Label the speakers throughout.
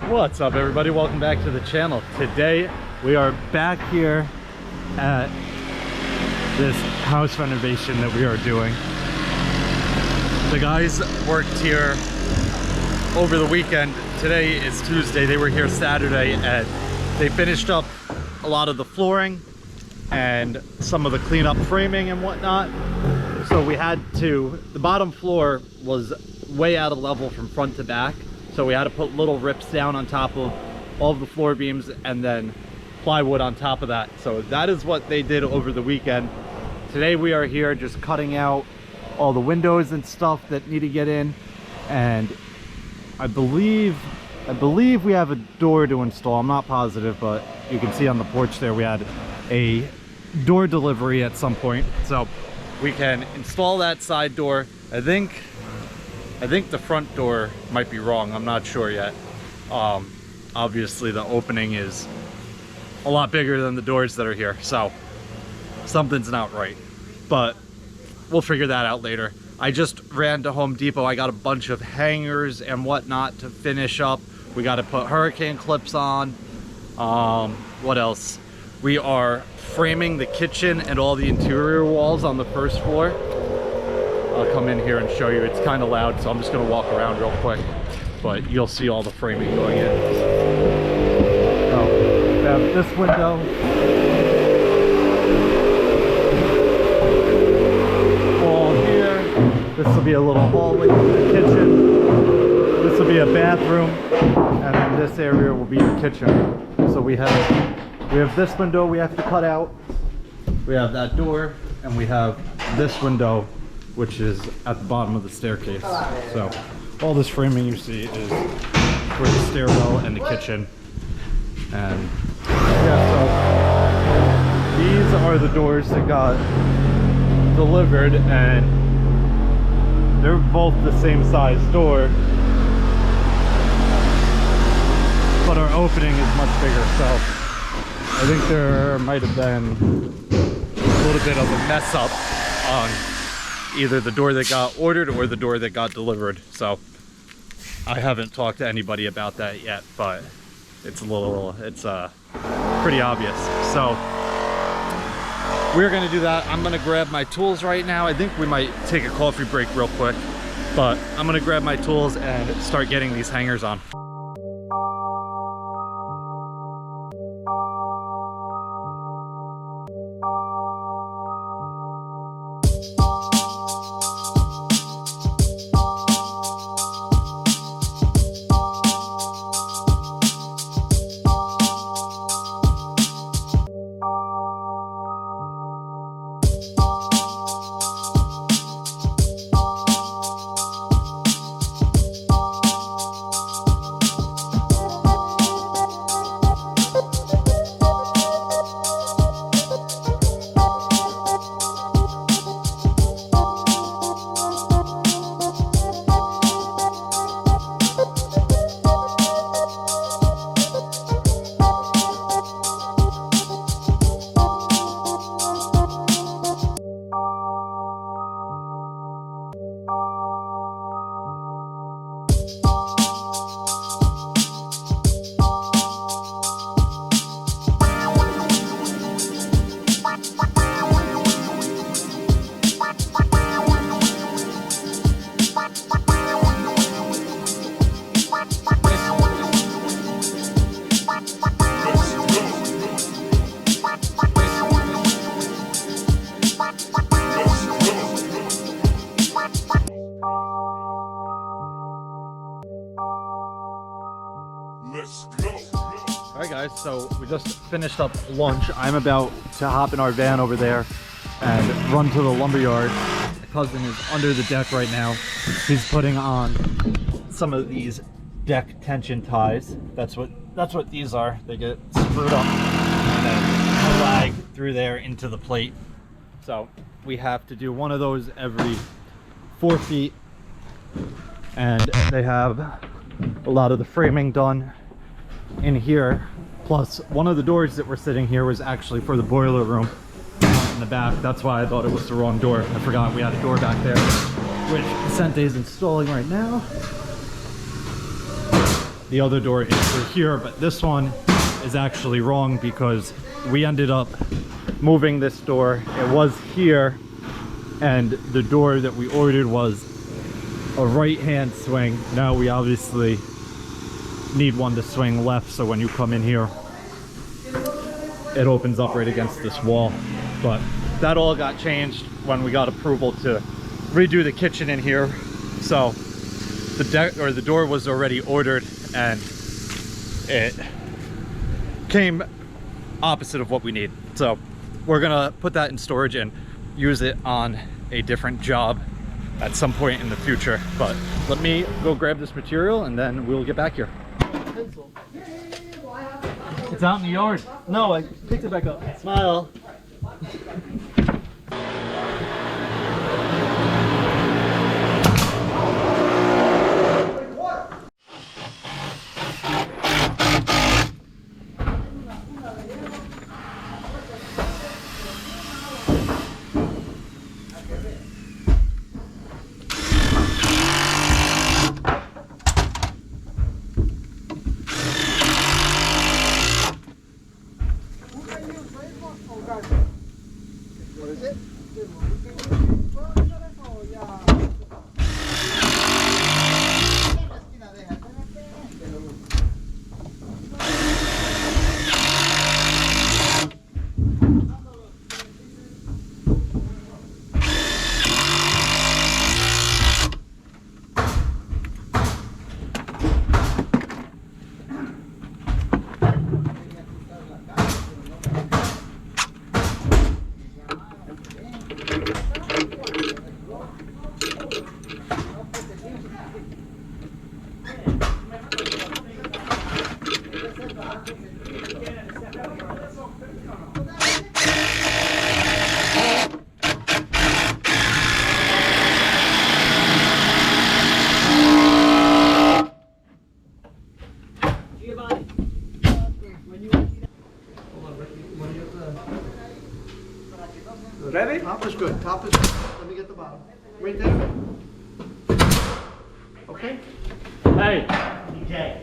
Speaker 1: What's up, everybody? Welcome back to the channel. Today we are back here at this house renovation that we are doing. The guys worked here over the weekend. Today is Tuesday. They were here Saturday and they finished up a lot of the flooring and some of the cleanup framing and whatnot. So we had to, the bottom floor was way out of level from front to back. So we had to put little rips down on top of all of the floor beams and then plywood on top of that. So that is what they did over the weekend. Today we are here just cutting out all the windows and stuff that need to get in. And I believe we have a door to install. I'm not positive, but you can see on the porch there we had a door delivery at some point. So we can install that side door. I think the front door might be wrong. I'm not sure yet. Obviously the opening is a lot bigger than the doors that are here, so something's not right, but we'll figure that out later. I just ran to Home Depot. I got a bunch of hangers and whatnot to finish up. We got to put hurricane clips on. What else? We are framing the kitchen and all the interior walls on the first floor. I'll come in here and show you. It's kind of loud, so I'm just going to walk around real quick, but you'll see all the framing going in. So we have this window, wall here. This will be a little hallway to the kitchen. This will be a bathroom, and then this area will be your kitchen. So we have this window we have to cut out. We have that door, and we have this window, which is at the bottom of the staircase. So all this framing you see is for the stairwell and the kitchen. And yeah, so these are the doors that got delivered, and they're both the same size door, but our opening is much bigger. So I think there might have been a little bit of a mess up on either the door that got ordered or the door that got delivered. So I haven't talked to anybody about that yet, but it's pretty obvious. So we're gonna do that. I'm gonna grab my tools right now. I think we might take a coffee break real quick, but I'm gonna grab my tools and start getting these hangers on. Alright guys, so we just finished up lunch. I'm about to hop in our van over there and run to the lumberyard. My cousin is under the deck right now. He's putting on some of these deck tension ties. That's what these are. They get screwed up and then lag through there into the plate. So we have to do one of those every 4 feet, and they have a lot of the framing done in here. Plus, one of the doors that were sitting here was actually for the boiler room in the back. That's why I thought it was the wrong door. I forgot we had a door back there, which Vicente is installing right now. the other door is through here, but this one is actually wrong because we ended up moving this door. It was here, and the door that we ordered was a right-hand swing. Now we obviously need one to swing left, so when you come in here, it opens up right against this wall. But that all got changed when we got approval to redo the kitchen in here. So the door was already ordered, and it came opposite of what we need. So we're gonna put that in storage and use it on a different job at some point in the future. But let me go grab this material and then we'll get back here. It's out in the yard. No, I picked it back up. Smile.
Speaker 2: Ready? Top is good. Top is good. Let me get the bottom. Right there. Okay.
Speaker 1: Hey.
Speaker 3: DJ.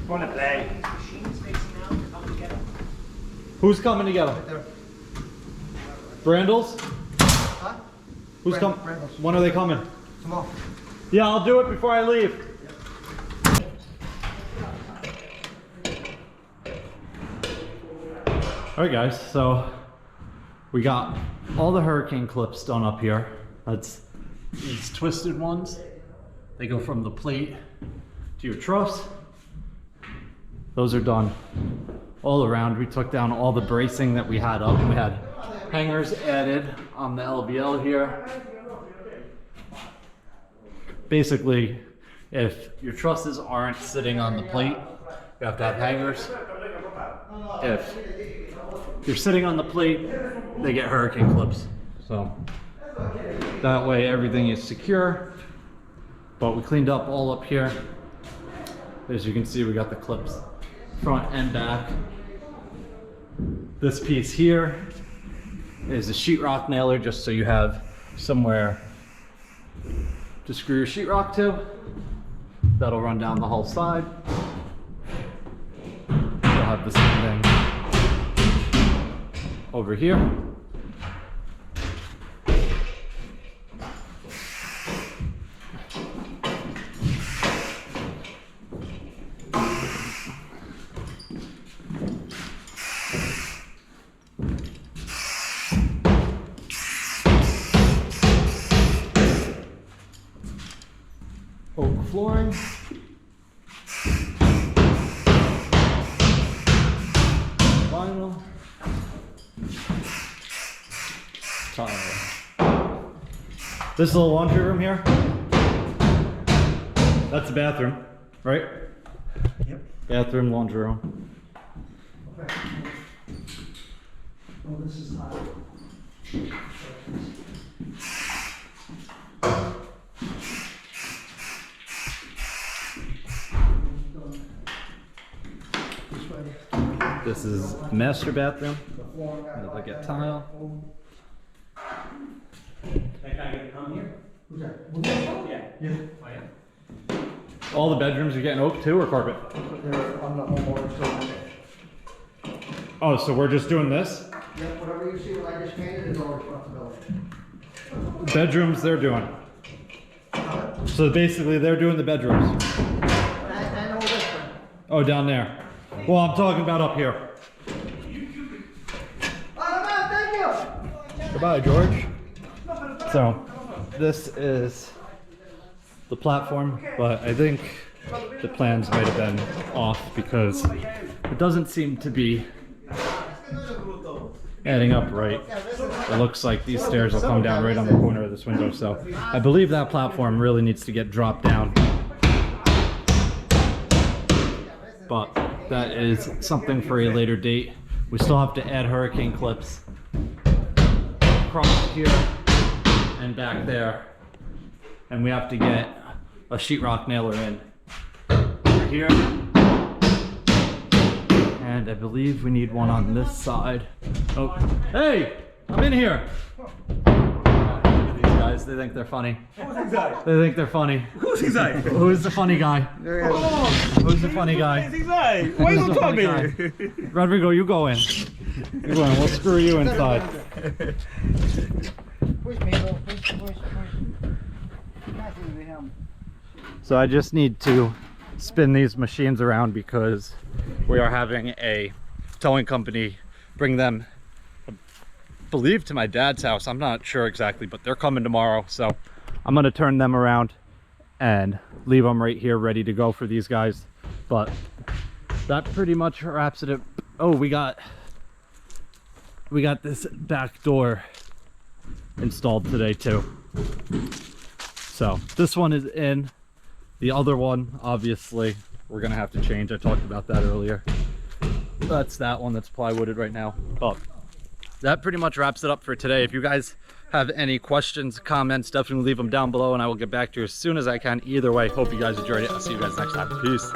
Speaker 3: Wanna play?
Speaker 1: Who's coming to get them?
Speaker 2: Right there.
Speaker 1: Brandles?
Speaker 2: Huh?
Speaker 1: Who's coming?
Speaker 2: Brandles.
Speaker 1: When are they coming?
Speaker 2: Come on.
Speaker 1: Yeah, I'll do it before I leave. Alright guys, so we got all the hurricane clips done up here. That's these twisted ones. They go from the plate to your truss. Those are done all around. We took down all the bracing that we had up. We had hangers added on the LVL here. Basically, if your trusses aren't sitting on the plate, you have to have hangers. If you're sitting on the plate, they get hurricane clips. So that way everything is secure. But we cleaned up all up here. As you can see, we got the clips front and back. This piece here is a sheetrock nailer, just so you have somewhere to screw your sheetrock to. That'll run down the whole side. You'll have the same thing over here. Oak flooring. Vinyl. Tile. This little laundry room here, that's the bathroom, right?
Speaker 2: Yep.
Speaker 1: Bathroom, laundry room.
Speaker 2: Okay. Oh, this is hot.
Speaker 1: This is master bathroom. Look at tile.
Speaker 3: That guy gonna come here?
Speaker 2: Who's that?
Speaker 3: Yeah.
Speaker 2: Yeah.
Speaker 3: Oh, yeah?
Speaker 1: All the bedrooms are getting oak too, or carpet?
Speaker 2: I'm the homeowner, so.
Speaker 1: Oh, so we're just doing this?
Speaker 2: Yep, whatever you see what I just painted is our responsibility.
Speaker 1: Bedrooms they're doing. So basically they're doing the bedrooms.
Speaker 2: And all this one.
Speaker 1: Oh, down there. Well, I'm talking about up here.
Speaker 2: Thank you.
Speaker 1: Goodbye, George. So, this is the platform, but I think the plans might have been off because it doesn't seem to be adding up right. It looks like these stairs will come down right on the corner of this window, so I believe that platform really needs to get dropped down. But that is something for a later date. We still have to add hurricane clips across here and back there, and we have to get a sheetrock nailer in here, and I believe we need one on this side. Oh, hey, I'm in here. Look at these guys, they think they're funny.
Speaker 3: Who's inside?
Speaker 1: They think they're funny.
Speaker 3: Who's inside?
Speaker 1: Who's the funny guy? Who's the funny guy?
Speaker 3: Who's inside? Why you
Speaker 1: Who's the
Speaker 3: don't tell
Speaker 1: funny
Speaker 3: me?
Speaker 1: guy? Rodrigo, you go in. You go in. We'll screw you inside.
Speaker 2: Push me, push.
Speaker 1: So I just need to spin these machines around because we are having a towing company bring them, I believe, to my dad's house. I'm not sure exactly, but they're coming tomorrow. So I'm going to turn them around and leave them right here ready to go for these guys. But that pretty much wraps it up. Oh, we got this back door installed today too. So this one is in. The other one, obviously, we're gonna have to change. I talked about that earlier. That's that one that's plywooded right now. But that pretty much wraps it up for today. If you guys have any questions, comments, definitely leave them down below and I will get back to you as soon as I can. Either way, hope you guys enjoyed it. I'll see you guys next time. Peace.